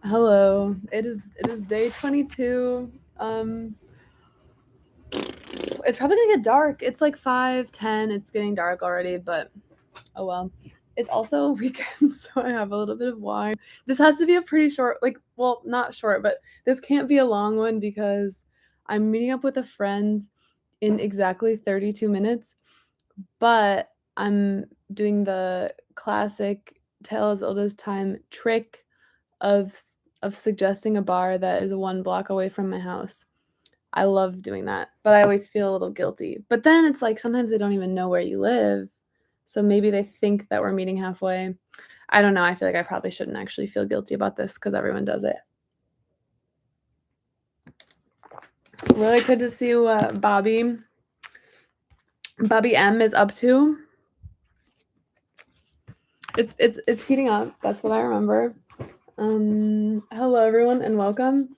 Hello. It is day 22. Um it's probably gonna get dark. It's like 5:10. It's getting dark already, but oh well. It's also a weekend, so I have a little bit of wine. This has to be a pretty short, well, not short, but this can't be a long one because I'm meeting up with a friend in exactly 32 minutes, but I'm doing the classic tale as old as time trick of of suggesting a bar that is 1 block away from my house. I love doing that, but I always feel a little guilty. But then it's like sometimes they don't even know where you live, so maybe they think that we're meeting halfway. I don't know, I feel like I probably shouldn't actually feel guilty about this because everyone does it. Really good to see what Bobby M is up to. It's heating up. That's what I remember. Hello everyone and welcome.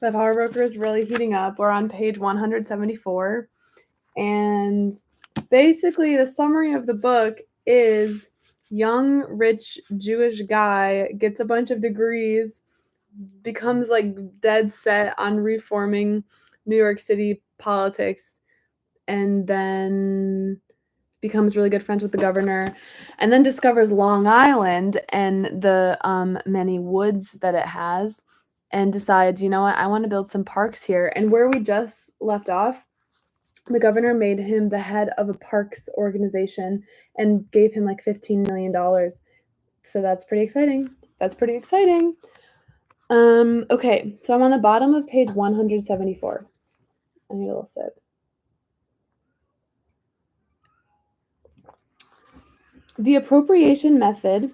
The Power Broker is really heating up. We're on page 174. And basically, the summary of the book is young, rich Jewish guy gets a bunch of degrees, becomes like dead set on reforming New York City politics, and then becomes really good friends with the governor, and then discovers Long Island and the many woods that it has, and decides, you know what, I want to build some parks here. And where we just left off, the governor made him the head of a parks organization and gave him like $15 million. So that's pretty exciting. Okay, so I'm on the bottom of page 174. I need a little sip. The appropriation method.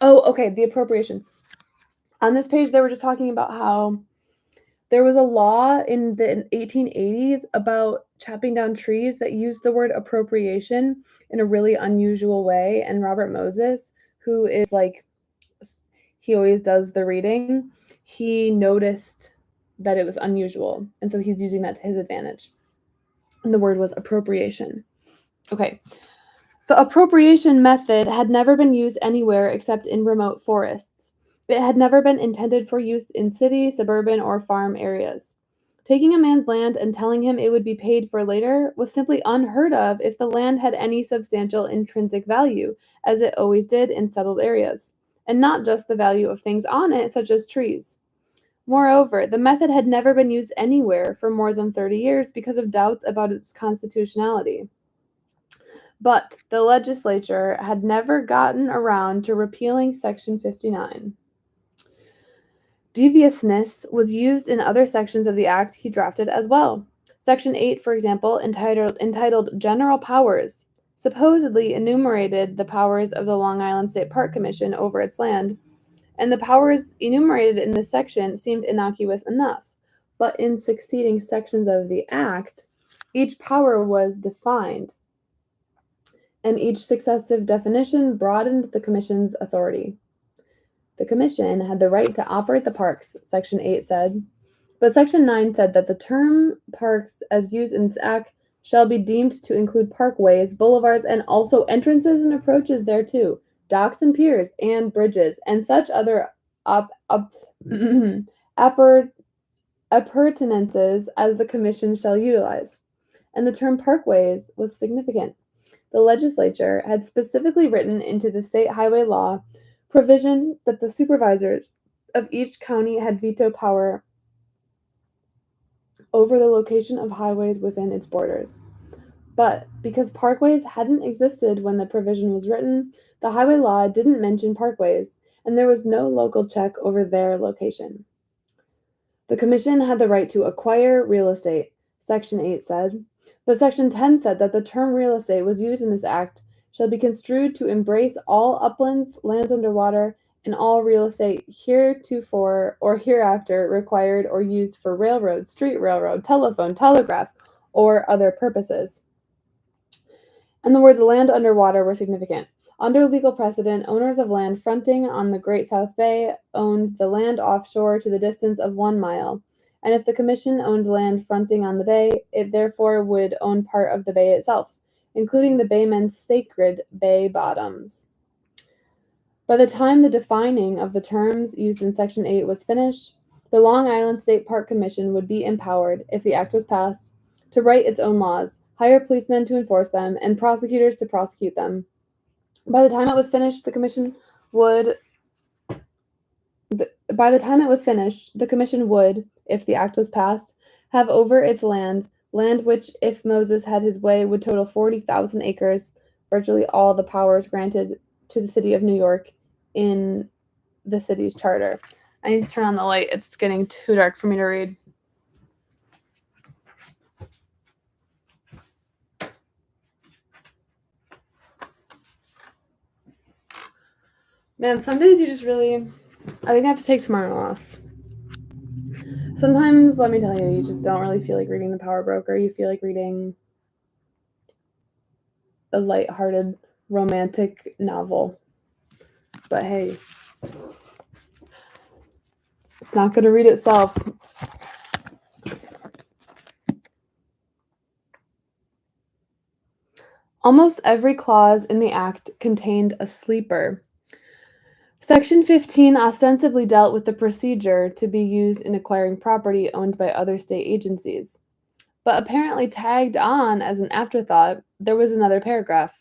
Oh, okay, the appropriation. On this page, they were just talking about how there was a law in the 1880s about chopping down trees that used the word appropriation in a really unusual way. And Robert Moses, who is like, he always does the reading, he noticed that it was unusual. And so he's using that to his advantage. And the word was appropriation. Okay. The appropriation method had never been used anywhere except in remote forests. It had never been intended for use in city, suburban, or farm areas. Taking a man's land and telling him it would be paid for later was simply unheard of if the land had any substantial intrinsic value, as it always did in settled areas, and not just the value of things on it, such as trees. Moreover, the method had never been used anywhere for more than 30 years because of doubts about its constitutionality. But the legislature had never gotten around to repealing Section 59. Deviousness was used in other sections of the act he drafted as well. Section 8, for example, entitled General Powers, supposedly enumerated the powers of the Long Island State Park Commission over its land, and the powers enumerated in this section seemed innocuous enough. But in succeeding sections of the act, each power was defined, and each successive definition broadened the Commission's authority. The Commission had the right to operate the parks, Section 8 said, but Section 9 said that the term parks as used in this act shall be deemed to include parkways, boulevards, and also entrances and approaches thereto, docks and piers, and bridges, and such other appurtenances as the Commission shall utilize. And the term parkways was significant. The legislature had specifically written into the state highway law provision that the supervisors of each county had veto power over the location of highways within its borders. But because parkways hadn't existed when the provision was written, the highway law didn't mention parkways, and there was no local check over their location. The Commission had the right to acquire real estate, Section 8 said, but Section 10 said that the term real estate was used in this act shall be construed to embrace all uplands, lands under water, and all real estate heretofore or hereafter required or used for railroad, street railroad, telephone, telegraph, or other purposes. And the words land under water were significant. Under legal precedent, owners of land fronting on the Great South Bay owned the land offshore to the distance of 1 mile. And if the Commission owned land fronting on the bay, it therefore would own part of the bay itself, including the baymen's sacred bay bottoms. By the time the defining of the terms used in Section 8 was finished, the Long Island State Park Commission would be empowered, if the act was passed, to write its own laws, hire policemen to enforce them, and prosecutors to prosecute them. By the time it was finished, the commission would, if the act was passed, have over its land which, if Moses had his way, would total 40,000 acres, virtually all the powers granted to the city of New York in the city's charter. I need to turn on the light. It's getting too dark for me to read. Man, some days you just really... I think I have to take tomorrow off. Sometimes, let me tell you, you just don't really feel like reading The Power Broker. You feel like reading a lighthearted romantic novel. But hey, it's not going to read itself. Almost every clause in the act contained a sleeper. Section 15 ostensibly dealt with the procedure to be used in acquiring property owned by other state agencies. But apparently tagged on as an afterthought, there was another paragraph.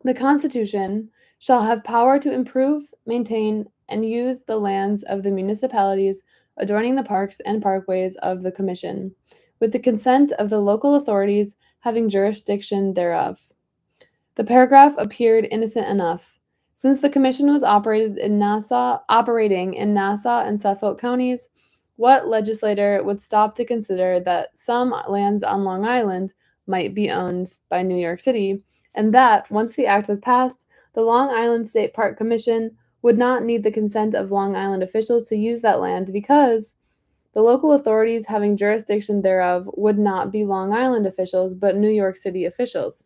The Constitution shall have power to improve, maintain, and use the lands of the municipalities adjoining the parks and parkways of the Commission, with the consent of the local authorities having jurisdiction thereof. The paragraph appeared innocent enough. Since the Commission was operating in Nassau and Suffolk counties, what legislator would stop to consider that some lands on Long Island might be owned by New York City, and that, once the act was passed, the Long Island State Park Commission would not need the consent of Long Island officials to use that land because the local authorities having jurisdiction thereof would not be Long Island officials but New York City officials.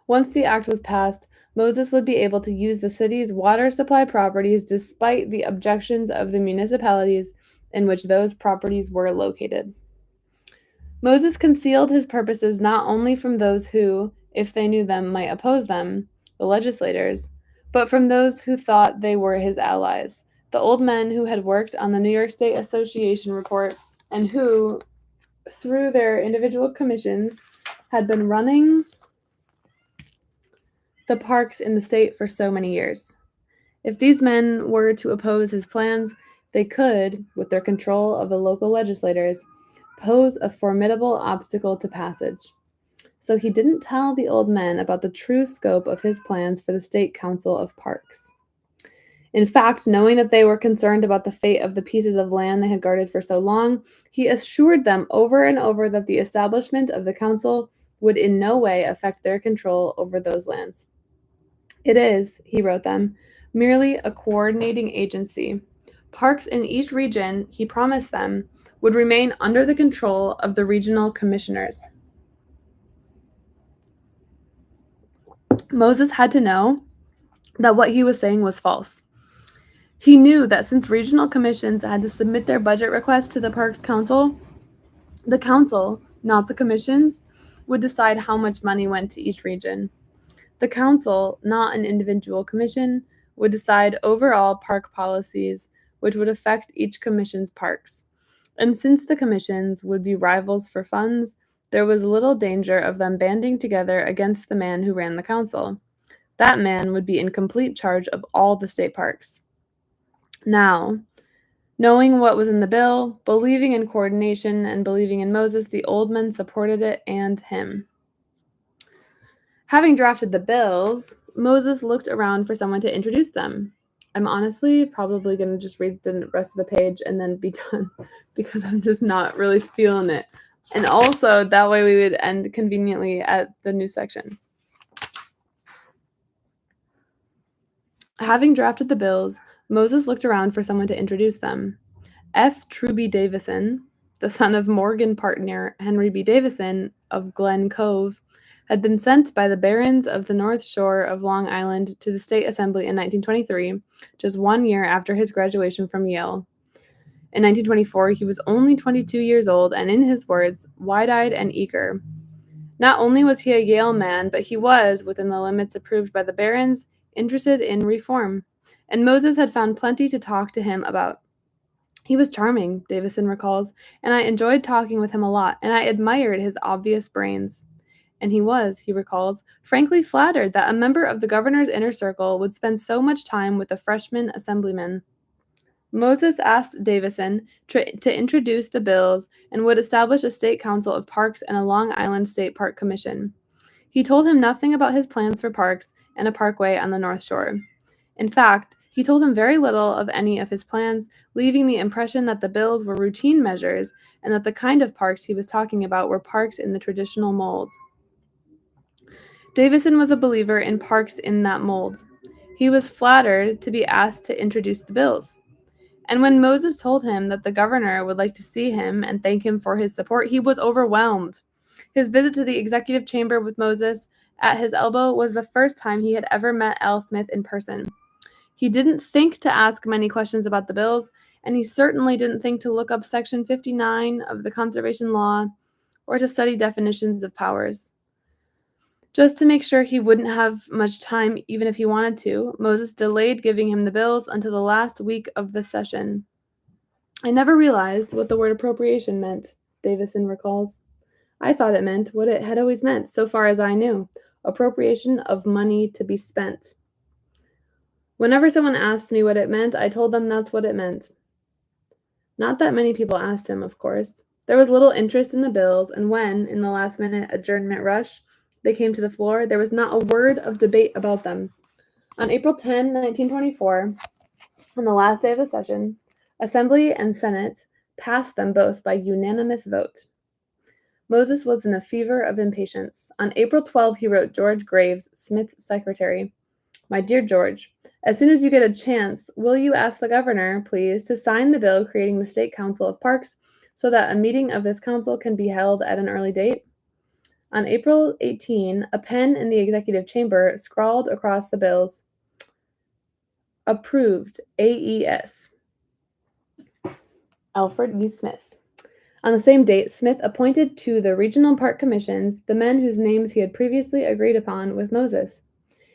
Once the act was passed, Moses would be able to use the city's water supply properties despite the objections of the municipalities in which those properties were located. Moses concealed his purposes not only from those who, if they knew them, might oppose them, the legislators, but from those who thought they were his allies, the old men who had worked on the New York State Association report and who, through their individual commissions, had been running the parks in the state for so many years. If these men were to oppose his plans, they could, with their control of the local legislators, pose a formidable obstacle to passage. So he didn't tell the old men about the true scope of his plans for the State Council of Parks. In fact, knowing that they were concerned about the fate of the pieces of land they had guarded for so long, he assured them over and over that the establishment of the council would in no way affect their control over those lands. It is, he wrote them, merely a coordinating agency. Parks in each region, he promised them, would remain under the control of the regional commissioners. Moses had to know that what he was saying was false. He knew that since regional commissions had to submit their budget requests to the Parks Council, the council, not the commissions, would decide how much money went to each region. The council, not an individual commission, would decide overall park policies which would affect each commission's parks. And since the commissions would be rivals for funds, there was little danger of them banding together against the man who ran the council. That man would be in complete charge of all the state parks. Now, knowing what was in the bill, believing in coordination, and believing in Moses, the old men supported it and him. Having drafted the bills, Moses looked around for someone to introduce them. I'm honestly probably going to just read the rest of the page and then be done because I'm just not really feeling it. And also, that way we would end conveniently at the new section. Having drafted the bills, Moses looked around for someone to introduce them. F. Truby Davison, the son of Morgan partner Henry B. Davison of Glen Cove, had been sent by the barons of the North Shore of Long Island to the State Assembly in 1923, just 1 year after his graduation from Yale. In 1924, he was only 22 years old and, in his words, wide-eyed and eager. Not only was he a Yale man, but he was, within the limits approved by the barons, interested in reform, and Moses had found plenty to talk to him about. He was charming, Davison recalls, and I enjoyed talking with him a lot, and I admired his obvious brains. And he was, he recalls, frankly flattered that a member of the governor's inner circle would spend so much time with a freshman assemblyman. Moses asked Davison to introduce the bills and would establish a state council of parks and a Long Island State Park Commission. He told him nothing about his plans for parks and a parkway on the North Shore. In fact, he told him very little of any of his plans, leaving the impression that the bills were routine measures and that the kind of parks he was talking about were parks in the traditional mold. Davison was a believer in parks in that mold. He was flattered to be asked to introduce the bills. And when Moses told him that the governor would like to see him and thank him for his support, he was overwhelmed. His visit to the executive chamber with Moses at his elbow was the first time he had ever met Al Smith in person. He didn't think to ask many questions about the bills, and he certainly didn't think to look up Section 59 of the Conservation Law or to study definitions of powers. Just to make sure he wouldn't have much time even if he wanted to, Moses delayed giving him the bills until the last week of the session. I never realized what the word appropriation meant, Davison recalls. I thought it meant what it had always meant, so far as I knew, appropriation of money to be spent. Whenever someone asked me what it meant, I told them that's what it meant. Not that many people asked him, of course. There was little interest in the bills, and when, in the last-minute adjournment rush, they came to the floor, there was not a word of debate about them. On April 10, 1924, on the last day of the session, Assembly and Senate passed them both by unanimous vote. Moses was in a fever of impatience. On April 12, he wrote George Graves, Smith's secretary, "My dear George, as soon as you get a chance, will you ask the governor, please, to sign the bill creating the State Council of Parks so that a meeting of this council can be held at an early date?" On April 18, a pen in the executive chamber scrawled across the bills, "Approved, AES. Alfred E. Smith." On the same date, Smith appointed to the regional park commissions the men whose names he had previously agreed upon with Moses.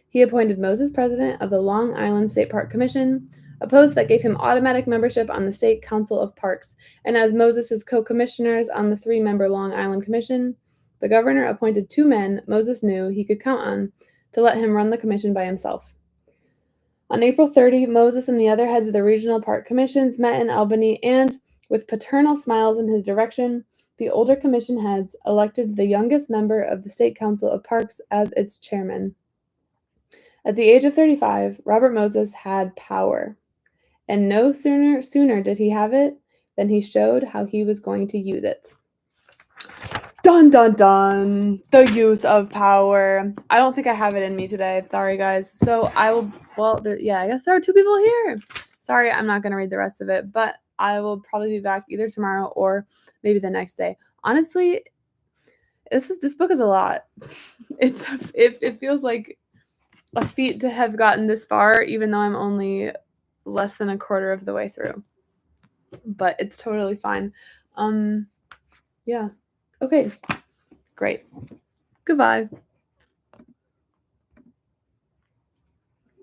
He appointed Moses president of the Long Island State Park Commission, a post that gave him automatic membership on the State Council of Parks, and as Moses' co-commissioners on the 3-member Long Island Commission, the governor appointed 2 men Moses knew he could count on to let him run the commission by himself. On April 30, Moses and the other heads of the regional park commissions met in Albany and, with paternal smiles in his direction, the older commission heads elected the youngest member of the State Council of Parks as its chairman. At the age of 35, Robert Moses had power, and no sooner did he have it than he showed how he was going to use it. Dun dun dun! The use of power. I don't think I have it in me today. Sorry, guys. So I will. Well, I guess there are 2 people here. Sorry, I'm not gonna read the rest of it, but I will probably be back either tomorrow or maybe the next day. Honestly, this book is a lot. It feels like a feat to have gotten this far, even though I'm only less than a quarter of the way through. But it's totally fine. Yeah. Okay. Great. Goodbye.